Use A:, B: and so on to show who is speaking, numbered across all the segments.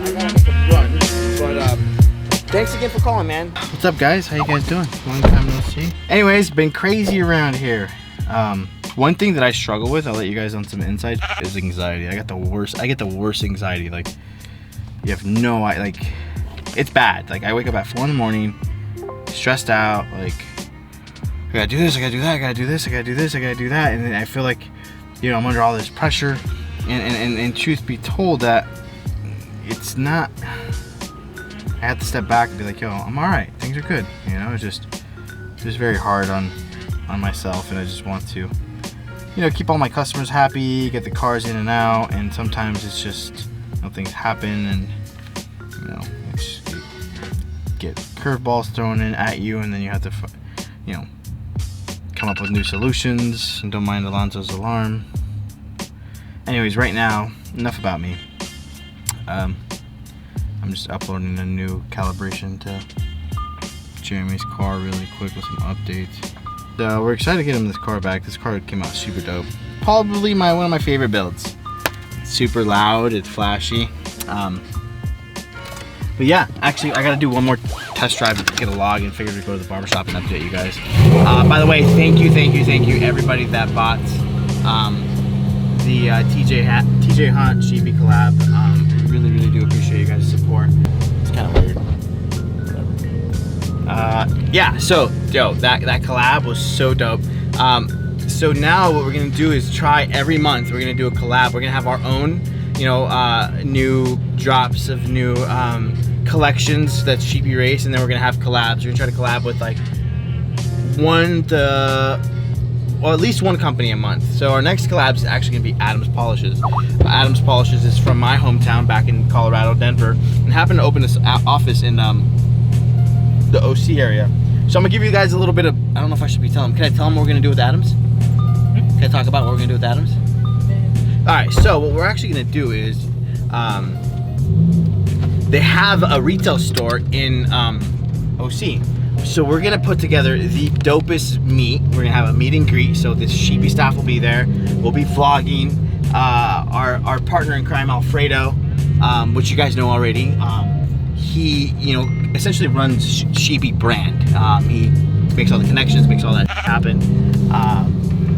A: I gotta make a run. But thanks again for calling, man.
B: What's up, guys? How you guys doing? Long time no see. Anyways, been crazy around here. One thing that I struggle with, I'll let you guys on some insight, is anxiety. I get the worst anxiety. Like, you have no idea. Like, it's bad. Like, I wake up at 4 in the morning, stressed out. Like, I gotta do this, I gotta do that, I gotta do this, I gotta do this, I gotta do that, and then I feel like, you know, I'm under all this pressure. And truth be told, that it's not. I have to step back and be like, yo, I'm all right. Things are good. You know, it's just very hard on myself, and I just want to, you know, keep all my customers happy, get the cars in and out, and sometimes it's just, you know, things happen, and you know, you get curveballs thrown in at you, and then you have to, you know, come up with new solutions. And don't mind Alonzo's alarm. Anyways, right now, enough about me. I'm just uploading a new calibration to Jeremy's car really quick with some updates. So we're excited to get him this car back. This car came out super dope. Probably one of my favorite builds. It's super loud, it's flashy. But yeah, actually I gotta do one more test drive to get a log and figure to go to the barbershop and update you guys. By the way, thank you everybody that bought the TJ Hunt Sheepey collab. Really do appreciate you guys' support. It's kind of weird. Whatever. Yeah, so yo, that collab was so dope. So now what we're gonna do is try every month. We're gonna do a collab. We're gonna have our own, you know, new drops of new collections that's SHEEPEYRACE, and then we're gonna have collabs. We're gonna try to collab with like at least one company a month. So our next collab is actually gonna be Adams Polishes. Adams Polishes is from my hometown back in Colorado, Denver, and happened to open this office in the OC area. So I'm gonna give you guys a little bit of, I don't know if I should be telling them. Can I tell them what we're gonna do with Adams? Can I talk about what we're gonna do with Adams? All right, so what we're actually gonna do is, they have a retail store in OC. So we're gonna put together the dopest meet. We're gonna have a meet and greet. So this Sheepey staff will be there. We'll be vlogging. Our partner in crime, Alfredo, which you guys know already. He, you know, essentially runs Sheepey brand. He makes all the connections, makes all that happen.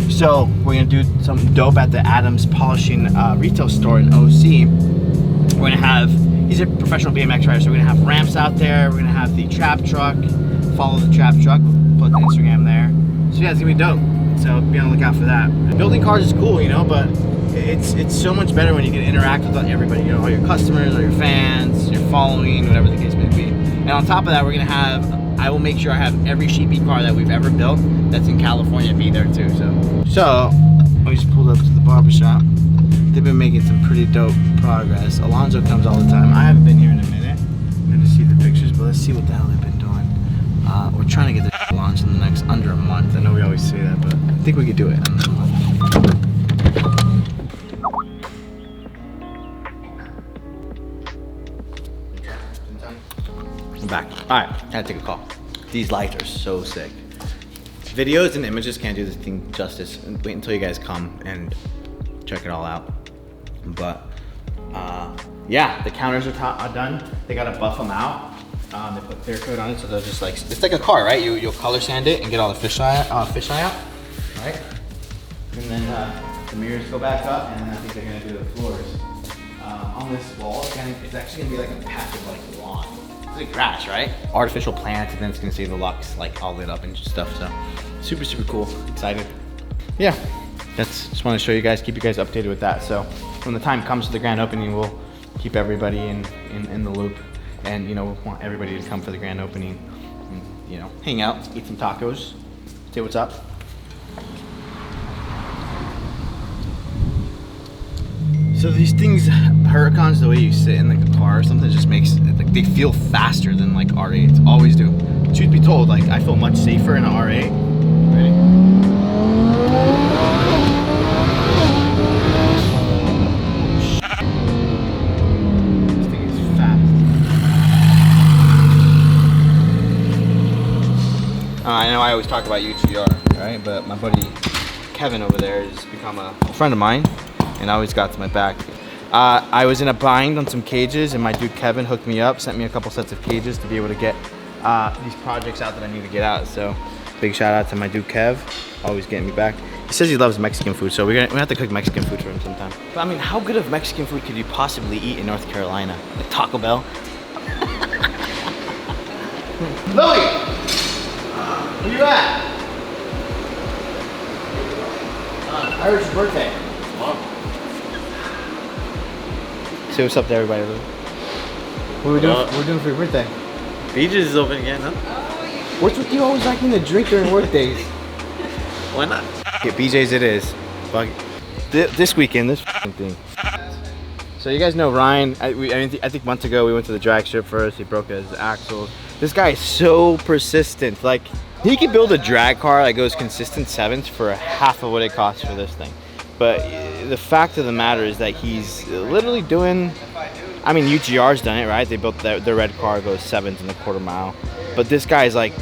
B: So we're gonna do something dope at the Adams Polishing retail store in OC. We're gonna have, he's a professional BMX rider, so we're gonna have ramps out there. We're gonna have the trap truck. Follow the trap truck, put the Instagram there. So yeah, it's gonna be dope. So be on the lookout for that. Building cars is cool, you know, but it's so much better when you can interact with everybody, you know, all your customers, all your fans, your following, whatever the case may be. And on top of that, we're gonna have, I will make sure I have every Sheepey car that we've ever built that's in California be there too. So we just pulled up to the barbershop. They've been making some pretty dope progress. Alonzo comes all the time. I haven't been here in a minute. I'm gonna see the pictures, but let's see what the hell they've been doing. We're trying to get this launched in the next under a month. I know we always say that, but I think we could do it under a month. I'm back. All right, I had to take a call. These lights are so sick. Videos and images can't do this thing justice. Wait until you guys come and check it all out. But yeah, the counters are done. They gotta buff them out. They put clear coat on it, so they're just like, it's like a car, right? You'll color sand it and get all the fisheye out, right? And then the mirrors go back up, and then I think they're gonna do the floors. On this wall, it's actually gonna be like a patch of like lawn. It's like grass, right? Artificial plants, and then it's gonna see the Lux like all lit up and stuff. So super cool. Excited. Yeah, just want to show you guys, keep you guys updated with that. So when the time comes to the grand opening, we'll keep everybody in the loop. And you know, we want everybody to come for the grand opening and, you know, hang out, eat some tacos, say what's up. So these things, Huracans, the way you sit in like a car or something, just makes like they feel faster than like R8s always do. Truth be told, like I feel much safer in an R8. Ready? I know I always talk about UTR, right? But my buddy Kevin over there has become a friend of mine, and always got to my back. I was in a bind on some cages, and my dude Kevin hooked me up, sent me a couple sets of cages to be able to get these projects out that I need to get out. So big shout out to my dude Kev, always getting me back. He says he loves Mexican food, so we're gonna have to cook Mexican food for him sometime. But I mean, how good of Mexican food could you possibly eat in North Carolina? Like Taco Bell? Lily! Where you at? I heard it's your birthday. Say what's up to everybody, Lily. What are we doing? What are we doing for your birthday?
C: BJ's is open again, huh?
B: What's with you always liking to drink during work days?
C: Why not?
B: Okay, BJ's it is. Fuck. This weekend, this thing. So you guys know Ryan, I think months ago we went to the drag strip first. He broke his axles. This guy is so persistent. Like, he could build a drag car that goes consistent sevens for half of what it costs for this thing. But the fact of the matter is that he's literally doing, I mean, UGR's done it, right? They built their red car, goes sevens in the quarter mile. But this guy's like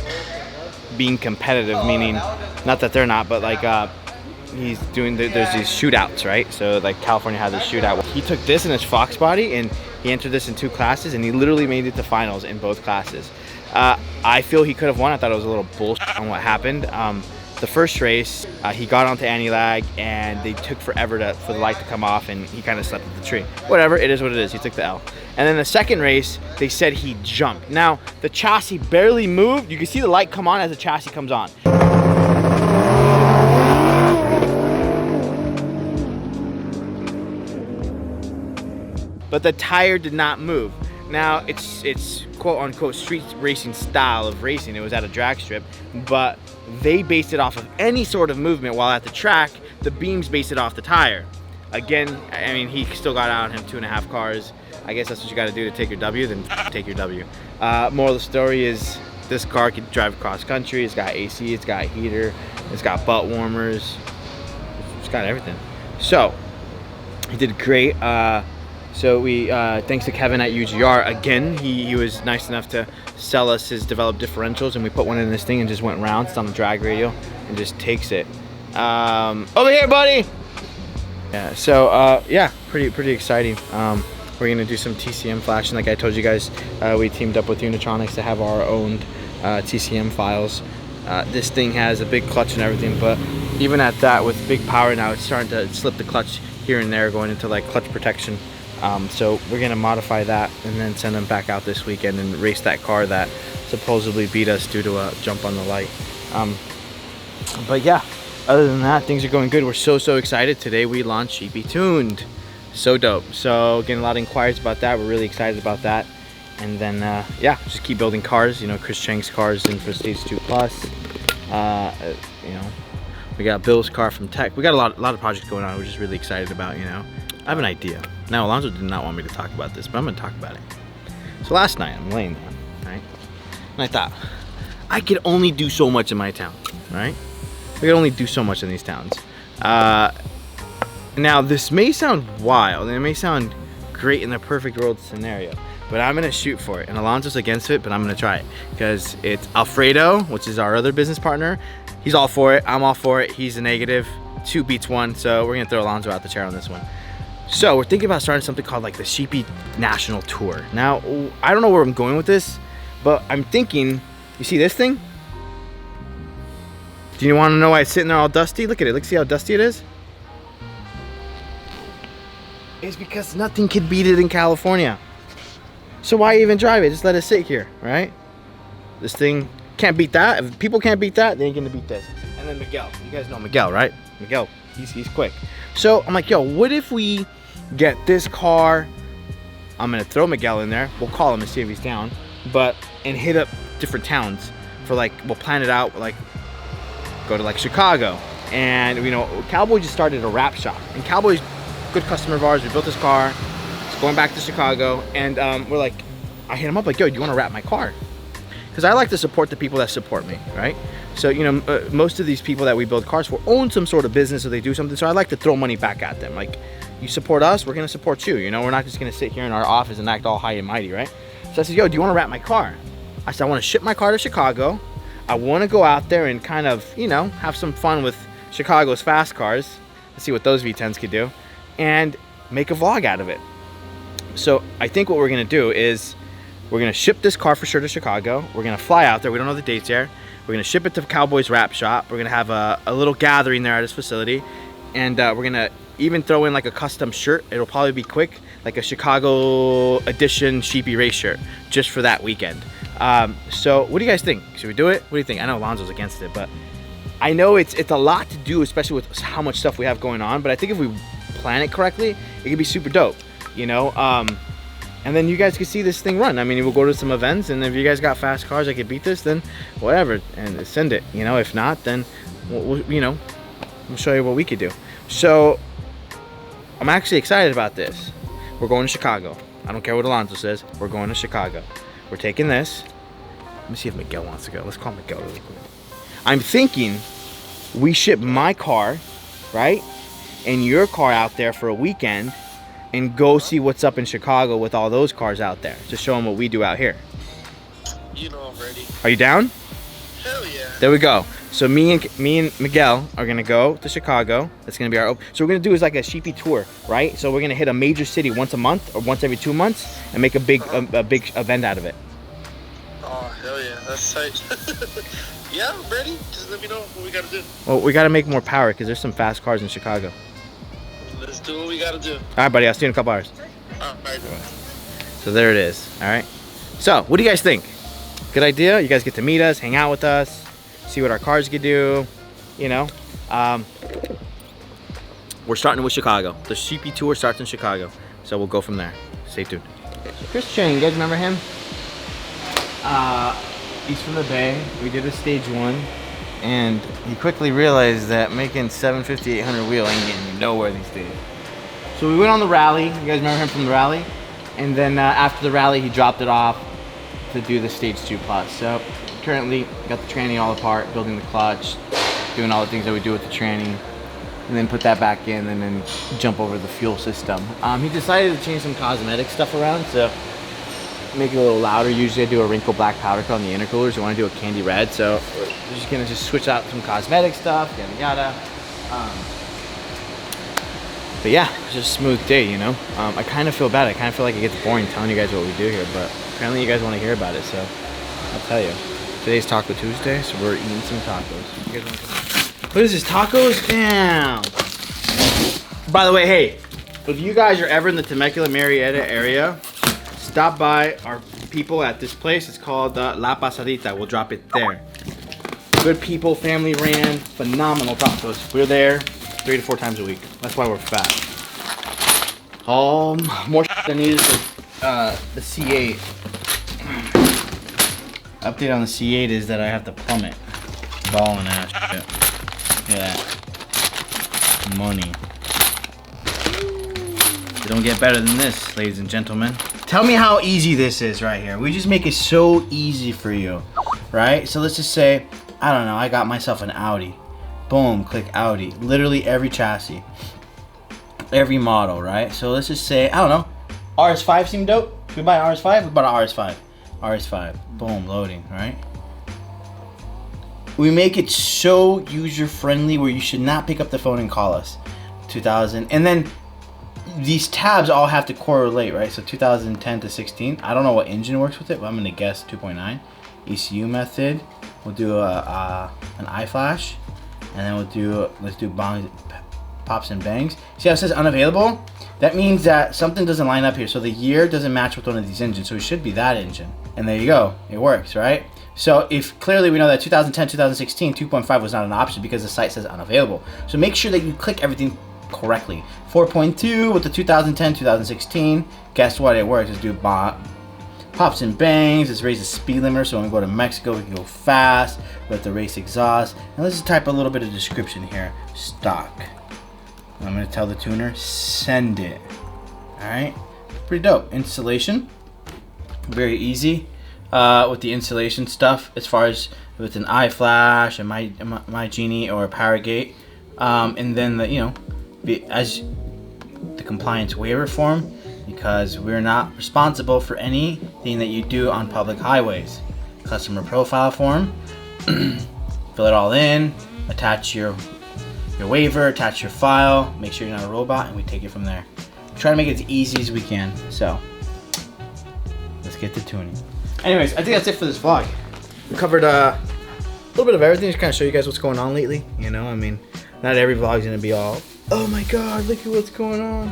B: being competitive, meaning, not that they're not, but like he's doing, there's these shootouts, right? So like California had this shootout. He took this in his Fox body and he entered this in 2 classes and he literally made it to finals in both classes. I feel he could have won. I thought it was a little bullshit on what happened. The first race, he got onto anti-lag and they took forever for the light to come off and he kind of slept at the tree. Whatever, it is what it is. He took the L. And then the second race, they said he jumped. Now, the chassis barely moved. You can see the light come on as the chassis comes on. But the tire did not move. Now, it's quote-unquote street racing style of racing. It was at a drag strip, but they based it off of any sort of movement, while at the track, the beams based it off the tire. Again, I mean, he still got out on him 2.5 cars. I guess that's what you got to do to take your W, then take your W. Moral of the story is this car can drive across country. It's got AC, it's got heater, it's got butt warmers, it's got everything. So, he did great. So we, thanks to Kevin at UGR, again, he was nice enough to sell us his developed differentials, and we put one in this thing and just went round. It's on the drag radial and just takes it. Over here, buddy! Yeah, so yeah, pretty exciting. We're gonna do some TCM flashing. Like I told you guys, we teamed up with Unitronics to have our own TCM files. This thing has a big clutch and everything, but even at that, with big power now, it's starting to slip the clutch here and there, going into like clutch protection. So we're gonna modify that and then send them back out this weekend and race that car that supposedly beat us due to a jump on the light. But yeah, other than that, things are going good. We're so excited. Today we launched Sheepey Tuned. So dope. So getting a lot of inquiries about that. We're really excited about that. And then yeah, just keep building cars. You know, Chris Chang's cars in for Stage 2 Plus. You know, we got Bill's car from Tech. We got a lot of projects going on. We're just really excited about, you know. I have an idea. Now, Alonso did not want me to talk about this, but I'm gonna talk about it. So last night, I'm laying down, right? And I thought, I could only do so much in my town, right? I could only do so much in these towns. Now, this may sound wild, and it may sound great in the perfect world scenario, but I'm gonna shoot for it. And Alonso's against it, but I'm gonna try it. Because it's Alfredo, which is our other business partner. He's all for it, I'm all for it. He's a negative, 2 beats 1, so we're gonna throw Alonso out the chair on this one. So we're thinking about starting something called like the Sheepey National Tour. Now, I don't know where I'm going with this, but I'm thinking, you see this thing? Do you want to know why it's sitting there all dusty? Look at it, see how dusty it is? It's because nothing could beat it in California. So why even drive it? Just let it sit here, right? This thing can't beat that. If people can't beat that, they ain't gonna beat this. And then Miguel, you guys know Miguel, right? Miguel, he's quick. So I'm like, yo, what if we get this car? I'm gonna throw Miguel in there. We'll call him and see if he's down. And hit up different towns for like, we'll plan it out, like go to like Chicago. And you know, Cowboy just started a wrap shop. And Cowboy's a good customer of ours. We built this car. It's going back to Chicago. And we're like, I hit him up like, yo, do you wanna wrap my car? Because I like to support the people that support me, right? So, you know, most of these people that we build cars for own some sort of business or they do something. So I like to throw money back at them. Like, you support us, we're gonna support you. You know, we're not just gonna sit here in our office and act all high and mighty, right? So I said, yo, do you wanna wrap my car? I said, I wanna ship my car to Chicago. I wanna go out there and kind of, you know, have some fun with Chicago's fast cars. Let's see what those V10s could do. And make a vlog out of it. So I think what we're gonna do is we're gonna ship this car for sure to Chicago. We're gonna fly out there. We don't know the dates yet. We're gonna ship it to Cowboys Wrap Shop. We're gonna have a little gathering there at his facility, and we're gonna even throw in like a custom shirt. It'll probably be quick, like a Chicago edition Sheepey race shirt, just for that weekend. So what do you guys think? Should we do it? What do you think? I know Alonzo's against it, but I know it's a lot to do, especially with how much stuff we have going on. But I think if we plan it correctly, it could be super dope, you know. And then you guys can see this thing run. I mean, we'll go to some events, and if you guys got fast cars that could beat this, then whatever, and send it. You know, if not, then you know, we'll show you what we could do. So I'm actually excited about this. We're going to Chicago. I don't care what Alonzo says. We're going to Chicago. We're taking this. Let me see if Miguel wants to go. Let's call Miguel really quick. I'm thinking we ship my car, right, and your car out there for a weekend, and go see what's up in Chicago with all those cars out there to show them what we do out here.
D: You know I'm ready.
B: Are you down?
D: Hell yeah.
B: There we go. So me and Miguel are gonna go to Chicago. That's gonna be our. So we're gonna do is like a Sheepey tour, right? So we're gonna hit a major city once a month or once every 2 months and make a big event out of it.
D: Oh hell yeah, that's tight. Yeah, I'm ready. Just let me know what we gotta do.
B: Well, we gotta make more power because there's some fast cars in Chicago.
D: Let's do what we gotta do.
B: All right, buddy. I'll see you in a couple hours.
D: All right.
B: So there it is. All right. So what do you guys think? Good idea. You guys get to meet us, hang out with us, see what our cars can do. You know, we're starting with Chicago. The Sheepey tour starts in Chicago, so we'll go from there. Stay tuned. So Chris Chang, you guys remember him? He's from the Bay. We did a stage 1, and he quickly realized that making 750, 800 wheel ain't getting nowhere these days. So we went on the rally. You guys remember him from the rally? And then after the rally, he dropped it off to do the stage 2 plus. So currently, got the tranny all apart, building the clutch, doing all the things that we do with the tranny, and then put that back in, and then jump over the fuel system. He decided to change some cosmetic stuff around, so make it a little louder. Usually I do a wrinkle black powder coat on the intercoolers. I want to do a candy red, so we're just gonna switch out some cosmetic stuff, yada yada. But yeah, it's just a smooth day, you know. I kind of feel bad. I kind of feel like it gets boring telling you guys what we do here, but apparently you guys want to hear about it, so I'll tell you. Today's Taco Tuesday, so we're eating some tacos. You guys want to what is this, tacos? Damn. By the way, hey, if you guys are ever in the Temecula, Marietta area, stop by our people at this place. It's called La Pasadita. We'll drop it there. Good people, family ran, phenomenal tacos. We're there 3 to 4 times a week. That's why we're fat. More than needed for the C8. Update on the C8 is that I have to plumb it. Balling ass shit. Look at that. Money. It don't get better than this, ladies and gentlemen. Tell me how easy this is right here. We just make it so easy for you, right? So let's just say, I don't know, I got myself an Audi. Boom, click Audi. Literally every chassis, every model, right? So let's just say, I don't know, RS5 seem dope? Should we buy an RS5? We bought an RS5. RS5, boom, loading, right? We make it so user-friendly where you should not pick up the phone and call us. 2000, and then these tabs all have to correlate, right? So 2010 to 16. I don't know what engine works with it, but I'm gonna guess 2.9. ECU method. We'll do an iFlash, and then let's do pops and bangs. See how it says unavailable? That means that something doesn't line up here. So the year doesn't match with one of these engines. So it should be that engine. And there you go. It works, right? So if clearly we know that 2010, 2016, 2.5 was not an option because the site says unavailable. So make sure that you click everything correctly. 4.2 with the 2010, 2016. Guess what? It works. Let's do pops and bangs. Let's raise the speed limiter so when we go to Mexico we can go fast. Let the race exhaust. And let's just type a little bit of description here. Stock. I'm going to tell the tuner, send it. Alright, pretty dope. Installation, very easy with the installation stuff as far as with an iFlash, and my Genie or a Powergate. And then as the compliance waiver form, because we're not responsible for anything that you do on public highways. Customer profile form, fill it all in, attach your waiver, attach your file, make sure you're not a robot, and we take it from there. Try to make it as easy as we can. So let's get to tuning. Anyways, I think that's it for this vlog. We covered a little bit of everything to kind of show you guys what's going on lately. You know, I mean, not every vlog's gonna be all, oh my god, look at what's going on.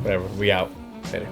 B: Whatever, we out. Later.